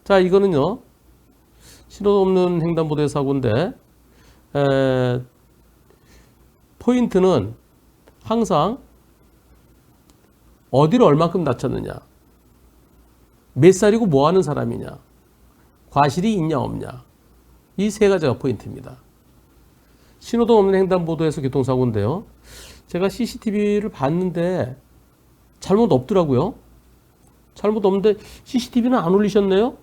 자, 이거는요. 신호 없는 횡단보도의 사고인데 포인트는 항상 어디를 얼만큼 다쳤느냐, 몇 살이고 뭐 하는 사람이냐, 과실이 있냐 없냐, 이 세 가지가 포인트입니다. 신호등 없는 횡단보도에서 교통사고인데요. 제가 CCTV를 봤는데 잘못 없더라고요. 잘못 없는데 CCTV는 안 올리셨네요?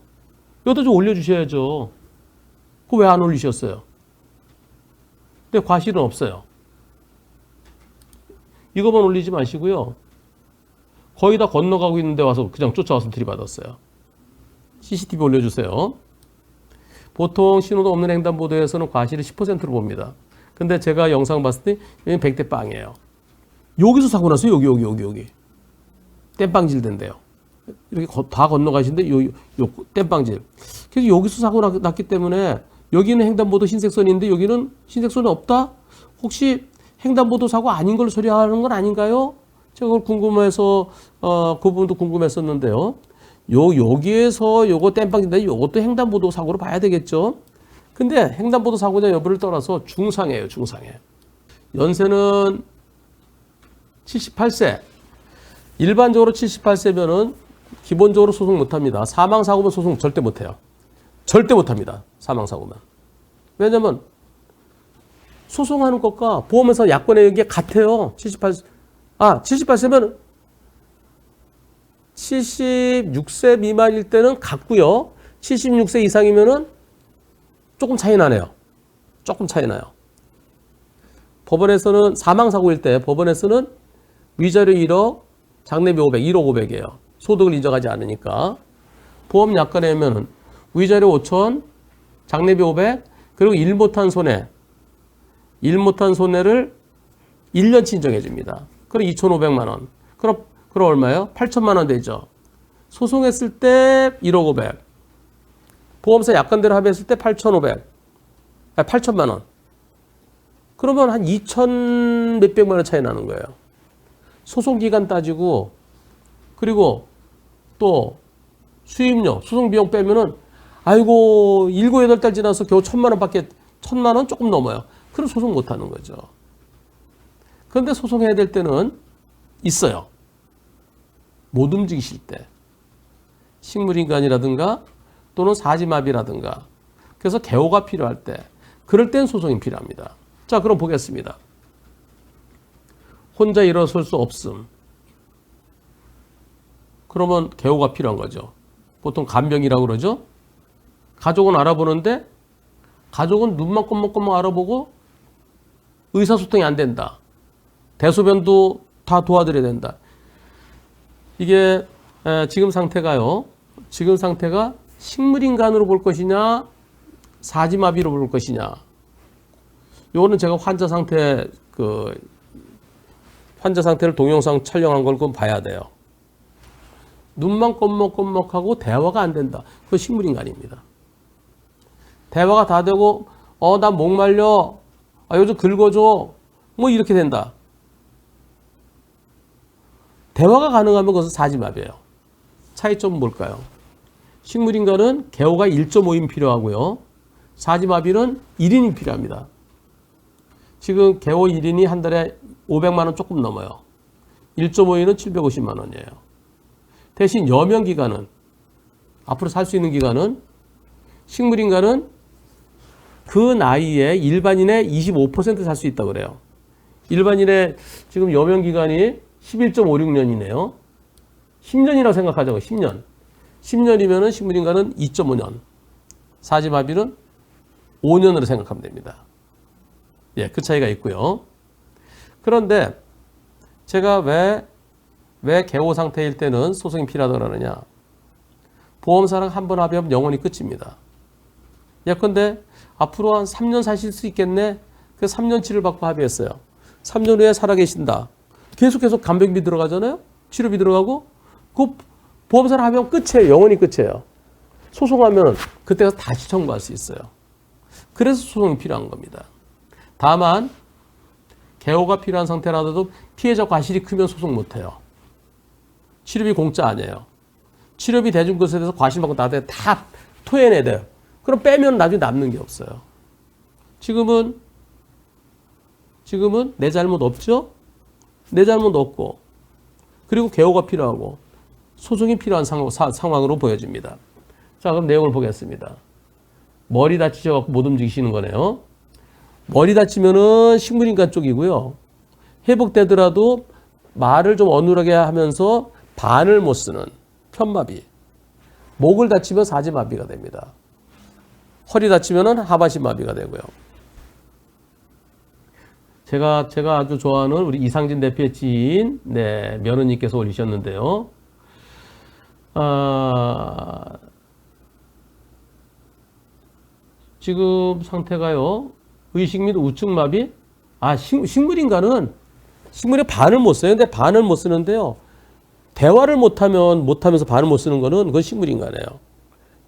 여기다 좀 올려주셔야죠. 그거 왜 안 올리셨어요? 근데 과실은 없어요. 이거만 올리지 마시고요. 거의 다 건너가고 있는데 와서 그냥 쫓아와서 들이받았어요. CCTV 올려주세요. 보통 신호등 없는 횡단보도에서는 과실을 10%로 봅니다. 근데 제가 영상 봤을 때 여기 100대 빵이에요. 여기서 사고 났어요. 여기. 땜빵질 된대요. 이렇게 다 건너가시는데 요 땜빵질. 그래서 여기서 사고 났기 때문에 여기는 횡단보도 흰색선인데 여기는 흰색선이 없다? 혹시 횡단보도 사고 아닌 걸 소리하는 건 아닌가요? 제가 그걸 궁금해서 그 부분도 궁금했었는데요. 여기에서 요거 땜빵진다. 요것도 횡단보도 사고로 봐야 되겠죠. 근데 횡단보도 사고냐 여부를 떠나서 중상이에요. 연세는 78세. 일반적으로 78세면은 기본적으로 소송 못합니다. 사망사고면 소송 절대 못해요. 절대 못합니다. 사망사고면. 왜냐면 소송하는 것과 보험회사 약관의 게 같아요. 78세면 76세 미만일 때는 같고요. 76세 이상이면은 조금 차이 나네요. 법원에서는 사망사고일 때 법원에서는 위자료 1억, 장례비 500, 1억 500이에요. 소득을 인정하지 않으니까. 보험 약관에 하면은 위자료 5천, 장례비 500, 그리고 일 못한 손해를 1년치 인정해 줍니다. 그럼 2,500만 원. 그럼 얼마예요? 8천만 원 되죠. 소송했을 때 1억 500. 보험사 약관대로 합의했을 때 8천만 원. 그러면 한 2천 몇백만 원 차이 나는 거예요. 소송 기간 따지고 그리고 또 수임료, 소송 비용 빼면은 아이고 7, 8달 지나서 겨우 1,000만 원 조금 넘어요. 그럼 소송 못 하는 거죠. 그런데 소송해야 될 때는 있어요. 못 움직이실 때. 식물인간이라든가 또는 사지마비라든가. 그래서 개호가 필요할 때. 그럴 땐 소송이 필요합니다. 자, 그럼 보겠습니다. 혼자 일어설 수 없음. 그러면 개호가 필요한 거죠. 보통 간병이라고 그러죠. 가족은 알아보는데 가족은 눈만 껌먹껌먹 알아보고 의사소통이 안 된다. 대소변도 다 도와드려야 된다. 이게 지금 상태가요. 지금 상태가 식물인간으로 볼 것이냐 사지마비로 볼 것이냐. 요거는 제가 환자 상태를 동영상 촬영한 걸 그건 봐야 돼요. 눈만 껌먹껌먹하고 대화가 안 된다. 그건 식물인간입니다. 대화가 다 되고 나 목말려. 요즘 긁어줘. 뭐 이렇게 된다. 대화가 가능하면 그것은 사지마비예요. 차이점은 뭘까요? 식물인간은 개호가 1.5인 필요하고요. 사지마비는 1인이 필요합니다. 지금 개호 1인이 한 달에 500만 원 조금 넘어요. 1.5인은 750만 원이에요. 대신 여명 기간은 앞으로 살 수 있는 기간은 식물인간은 그 나이에 일반인의 25% 살 수 있다고 그래요. 일반인의 지금 여명 기간이 11.56년이네요. 10년이라고 생각하자고. 10년. 10년이면은 식물인간은 2.5년. 사지마비는 5년으로 생각하면 됩니다. 예, 그 차이가 있고요. 그런데 제가 왜 개호 상태일 때는 소송이 필요하다고 그러느냐. 보험사랑 한 번 합의하면 영원히 끝입니다. 예컨대 앞으로 한 3년 사실 수 있겠네. 그 3년치를 받고 합의했어요. 3년 후에 살아계신다. 계속 간병비 들어가잖아요. 치료비 들어가고 그 보험사랑 합의하면 끝이에요. 영원히 끝이에요. 소송하면 그때 가서 다시 청구할 수 있어요. 그래서 소송이 필요한 겁니다. 다만 개호가 필요한 상태라도 피해자 과실이 크면 소송 못해요. 치료비 공짜 아니에요. 치료비 대준 것에 대해서 과실 받고 나한테 다 토해내야 돼요. 그럼 빼면 나중에 남는 게 없어요. 지금은 내 잘못 없죠? 내 잘못 없고, 그리고 개호가 필요하고 소송이 필요한 상황으로 보여집니다. 자, 그럼 내용을 보겠습니다. 머리 다치셔갖고 못 움직이시는 거네요. 머리 다치면은 식물인간 쪽이고요. 회복되더라도 말을 좀 어눌하게 하면서 반을 못 쓰는 편마비. 목을 다치면 사지마비가 됩니다. 허리 다치면은 하반신마비가 되고요. 제가 아주 좋아하는 우리 이상진 대표의 지인, 며느님께서 올리셨는데요. 지금 상태가요, 의식 및 우측마비? 식물인간은 식물의 반을 못 써요. 근데 반을 못 쓰는데요. 대화를 못하면서 반을 못 쓰는 거는 그건 식물인간이에요.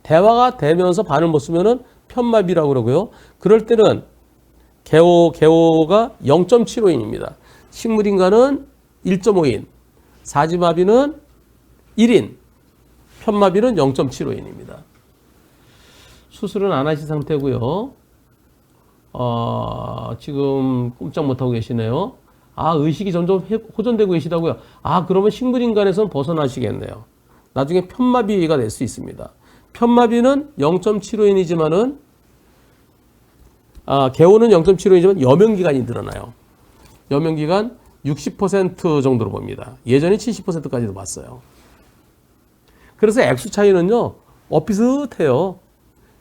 대화가 되면서 반을 못 쓰면은 편마비라고 그러고요. 그럴 때는 개호가 0.75인입니다. 식물인간은 1.5인, 사지마비는 1인, 편마비는 0.75인입니다. 수술은 안 하신 상태고요. 지금 꼼짝 못하고 계시네요. 의식이 점점 호전되고 계시다고요. 그러면 식물인간에서는 벗어나시겠네요. 나중에 편마비가 될 수 있습니다. 편마비는 0.75인이지만은 개호는 0.75이지만 여명기간이 늘어나요. 여명기간 60% 정도로 봅니다. 예전에 70%까지도 봤어요. 그래서 액수 차이는요, 비슷해요.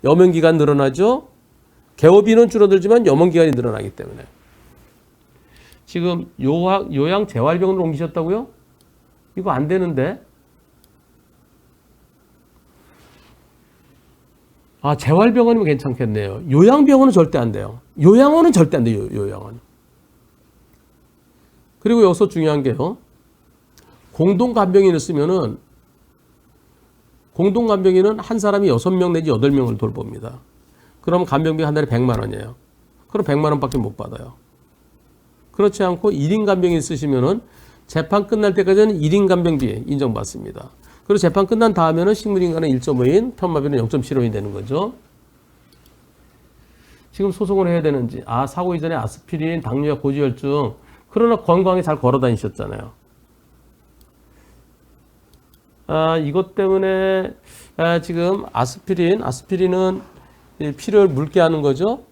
여명기간 늘어나죠. 개호비는 줄어들지만 여명기간이 늘어나기 때문에. 지금 요양 재활병원으로 옮기셨다고요? 이거 안 되는데. 재활병원이면 괜찮겠네요. 요양병원은 절대 안 돼요. 요양원은 절대 안 돼요. 요양원. 그리고 여기서 중요한 게요. 공동간병인을 쓰면은 공동간병인은 한 사람이 6명 내지 8명을 돌봅니다. 그럼 간병비 한 달에 100만 원이에요. 그럼 100만 원밖에 못 받아요. 그렇지 않고 1인 간병인 쓰시면은 재판 끝날 때까지는 1인 간병비 인정받습니다. 그리고 재판 끝난 다음에는 식물인간은 1.5인, 편마비는 0.75인 되는 거죠. 지금 소송을 해야 되는지. 사고 이전에 아스피린, 당뇨약, 고지혈증. 그러나 건강하게 잘 걸어 다니셨잖아요. 이것 때문에 지금 아스피린은 피를 묽게 하는 거죠.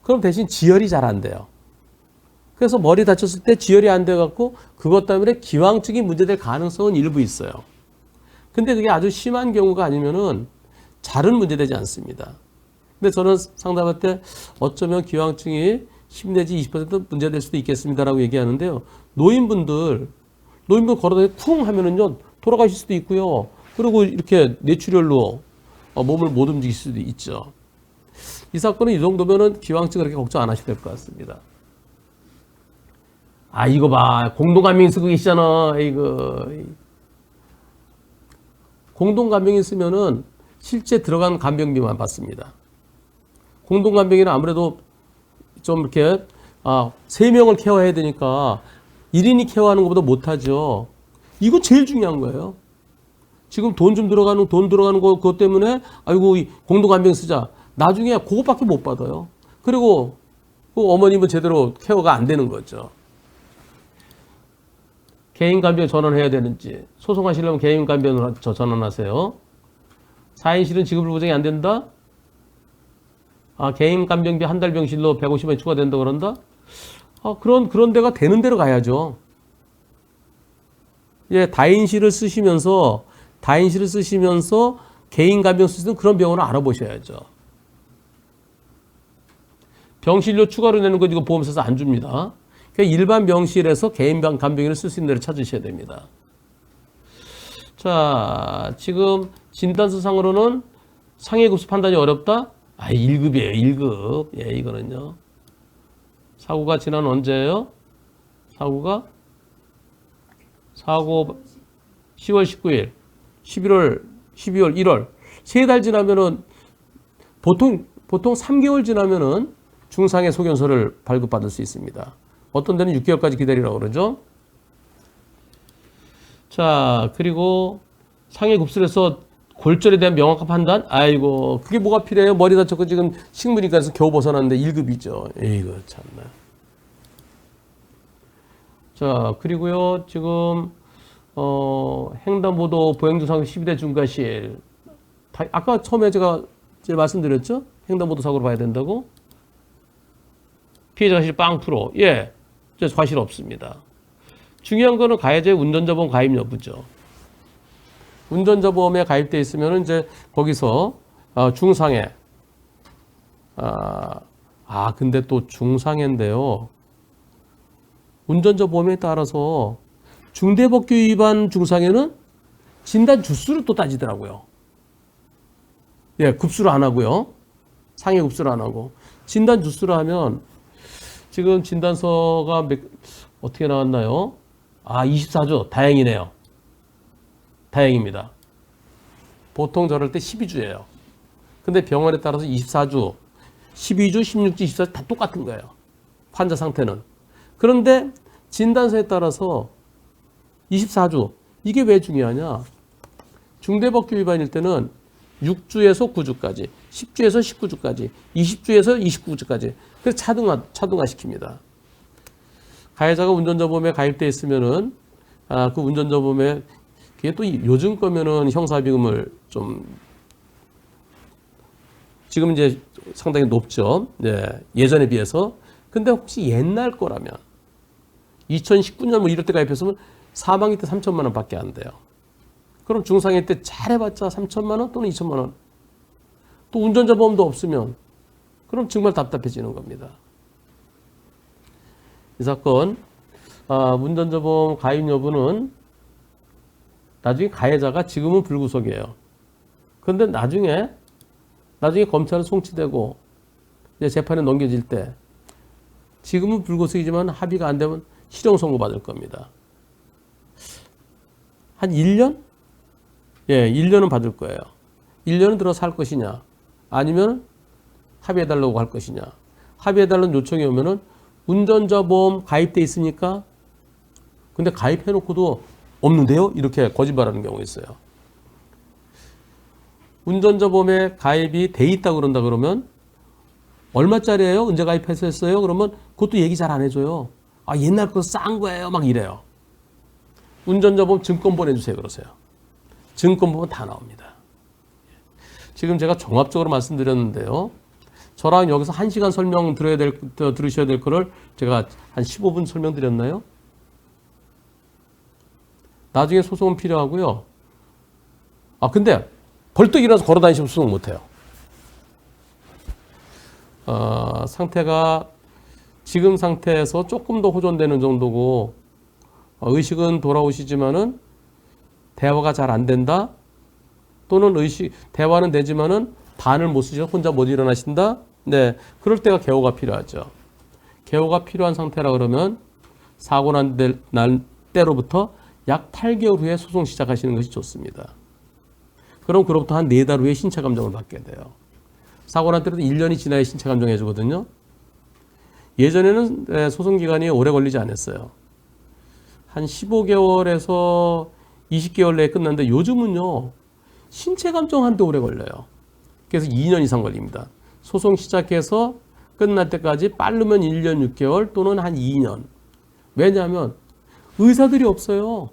그럼 대신 지혈이 잘 안 돼요. 그래서 머리 다쳤을 때 지혈이 안 돼갖고 그것 때문에 기왕증이 문제될 가능성은 일부 있어요. 근데 그게 아주 심한 경우가 아니면은 잘은 문제되지 않습니다. 근데 저는 상담할 때 어쩌면 기왕증이 10 내지 20% 문제될 수도 있겠습니다라고 얘기하는데요. 노인분들 걸어다니고 쿵 하면은요, 돌아가실 수도 있고요. 그리고 이렇게 뇌출혈로 몸을 못 움직일 수도 있죠. 이 사건은 이 정도면은 기왕증 그렇게 걱정 안 하셔도 될 것 같습니다. 이거 봐. 공동간병인 쓰고 계시잖아. 이거. 공동간병인 쓰면은 실제 들어간 간병비만 받습니다. 공동간병인은 아무래도 좀 이렇게 3명을 케어해야 되니까 1인이 케어하는 것보다 못하죠. 이거 제일 중요한 거예요. 지금 돈 들어가는 거 그것 때문에 공동간병인 쓰자. 나중에 그것밖에 못 받아요. 그리고 그 어머님은 제대로 케어가 안 되는 거죠. 개인간병 전환해야 되는지, 소송하시려면 개인간병으로 전환하세요. 4인실은 지급을 보장이 안 된다? 개인간병비 한 달 병실로 150원이 추가된다 그런다? 그런 데가 되는 대로 가야죠. 다인실을 쓰시면서 개인간병 쓰시는 그런 병원을 알아보셔야죠. 병실료 추가로 내는 거 이거 보험사에서 안 줍니다. 그러니까 일반 병실에서 개인 간병인을 쓸 수 있는 데를 찾으셔야 됩니다. 자, 지금 진단서상으로는 상해급수 판단이 어렵다? 1급이에요, 1급. 이거는요. 사고가 지난 언제예요? 사고 10월 19일, 11월, 12월, 1월. 3달 지나면은, 보통 3개월 지나면은 중상해 소견서를 발급받을 수 있습니다. 어떤 데는 6개월까지 기다리라고 그러죠. 자, 그리고 상해 급수를 해서 골절에 대한 명확한 판단? 아이고, 그게 뭐가 필요해요? 머리 다쳤고 지금 식물인과에서 겨우 벗어났는데 1급이죠. 에이구, 참나. 자, 그리고요, 지금, 횡단보도 보행도상 12대 중과실. 아까 처음에 제가 말씀드렸죠? 횡단보도 사고로 봐야 된다고? 피해자 과실 빵 프로. 예, 저 과실 없습니다. 중요한 거는 가해자의 운전자 보험 가입 여부죠. 운전자 보험에 가입돼 있으면 이제 거기서 중상해. 근데 또 중상해인데요. 운전자 보험에 따라서 중대법규 위반 중상해는 진단 주수를 또 따지더라고요. 예, 급수를 안 하고요. 상해 급수를 안 하고. 진단 주수를 하면 지금 진단서가 어떻게 나왔나요? 24주. 다행이네요. 다행입니다. 보통 저럴 때 12주예요. 근데 병원에 따라서 24주, 12주, 16주, 24주 다 똑같은 거예요. 환자 상태는. 그런데 진단서에 따라서 24주. 이게 왜 중요하냐? 중대법규 위반일 때는 6주에서 9주까지, 10주에서 19주까지, 20주에서 29주까지. 그래서 차등화시킵니다. 가해자가 운전자 보험에 가입돼 있으면은 그 운전자 보험에 그게 또 요즘 거면은 형사비금을 좀 지금 이제 상당히 높죠. 네, 예전에 비해서. 근데 혹시 옛날 거라면 2019년 뭐 이럴 때 가입했으면 사망일 때 3천만 원밖에 안 돼요. 그럼 중상해 때 잘해봤자 3천만 원 또는 2천만 원. 또 운전자 보험도 없으면 그럼 정말 답답해지는 겁니다. 이 사건 운전자 보험 가입 여부는 나중에 가해자가 지금은 불구속이에요. 그런데 나중에 검찰에 송치되고 이제 재판에 넘겨질 때 지금은 불구속이지만 합의가 안 되면 실형 선고 받을 겁니다. 한 1년? 예, 1년은 받을 거예요. 1년은 들어서 할 것이냐 아니면 합의해달라고 할 것이냐. 합의해달라는 요청이 오면은 운전자 보험 가입돼 있으니까 근데 가입해놓고도 없는데요? 이렇게 거짓말하는 경우가 있어요. 운전자 보험에 가입이 돼 있다 그런다 그러면 얼마짜리예요? 언제 가입했었어요? 그러면 그것도 얘기 잘 안 해줘요. 옛날 거 싼 거예요. 막 이래요. 운전자 보험 증권 보내주세요. 그러세요. 증권 보면 다 나옵니다. 지금 제가 종합적으로 말씀드렸는데요. 저랑 여기서 1시간 설명 들으셔야 될 거를 제가 한 15분 설명드렸나요? 나중에 소송은 필요하고요. 근데 벌떡 일어나서 걸어 다니시면 소송 못 해요. 상태가 지금 상태에서 조금 더 호전되는 정도고, 의식은 돌아오시지만은 대화가 잘 안 된다? 또는 대화는 되지만은 반을 못 쓰셔 혼자 못 일어나신다? 네. 그럴 때가 개호가 필요하죠. 개호가 필요한 상태라 그러면 사고 난 때로부터 약 8개월 후에 소송 시작하시는 것이 좋습니다. 그럼 그로부터 한 4달 후에 신체 감정을 받게 돼요. 사고 난 때로도 1년이 지나야 신체 감정 해주거든요. 예전에는 소송 기간이 오래 걸리지 않았어요. 한 15개월에서 20개월 내에 끝났는데 요즘은요. 신체 감정하는데 오래 걸려요. 그래서 2년 이상 걸립니다. 소송 시작해서 끝날 때까지 빠르면 1년 6개월 또는 한 2년. 왜냐하면 의사들이 없어요.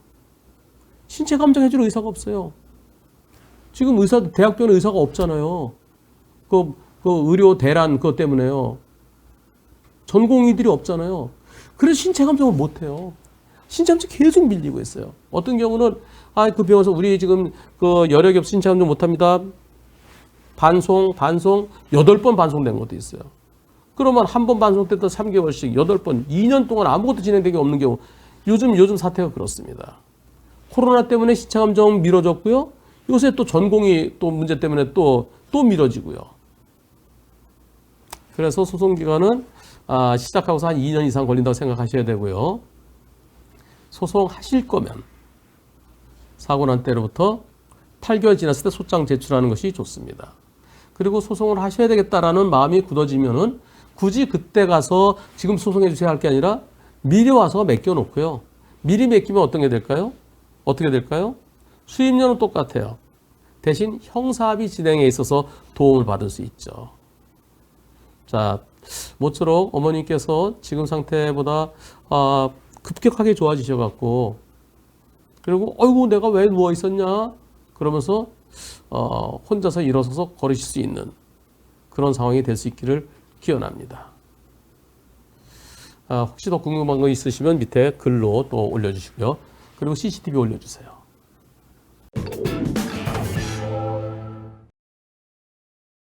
신체 감정해줄 의사가 없어요. 지금 대학병원에 의사가 없잖아요. 그 의료 대란 그것 때문에요. 전공의들이 없잖아요. 그래서 신체 감정을 못해요. 신체 감정 계속 밀리고 있어요. 어떤 경우는 그 병원에서 우리 지금 그 여력이 없어 신체 감정 못합니다. 반송 8번 반송된 것도 있어요. 그러면 한 번 반송됐다 3개월씩 8번 2년 동안 아무것도 진행된 게 없는 경우 요즘 사태가 그렇습니다. 코로나 때문에 신체 감정 미뤄졌고요. 요새 또 전공이 또 문제 때문에 또 미뤄지고요. 그래서 소송 기간은 시작하고서 한 2년 이상 걸린다고 생각하셔야 되고요. 소송하실 거면 사고 난 때로부터 8개월 지났을 때 소장 제출하는 것이 좋습니다. 그리고 소송을 하셔야 되겠다라는 마음이 굳어지면은 굳이 그때 가서 지금 소송해 주셔야 할 게 아니라 미리 와서 맡겨놓고요. 미리 맡기면 어떤 게 될까요? 어떻게 될까요? 수임료는 똑같아요. 대신 형사합의 진행에 있어서 도움을 받을 수 있죠. 자, 모쪼록 어머님께서 지금 상태보다 급격하게 좋아지셔갖고 그리고 어이구 내가 왜 누워 있었냐 그러면서 혼자서 일어서서 걸으실 수 있는 그런 상황이 될 수 있기를 기원합니다. 혹시 더 궁금한 거 있으시면 밑에 글로 또 올려주시고요. 그리고 CCTV 올려주세요.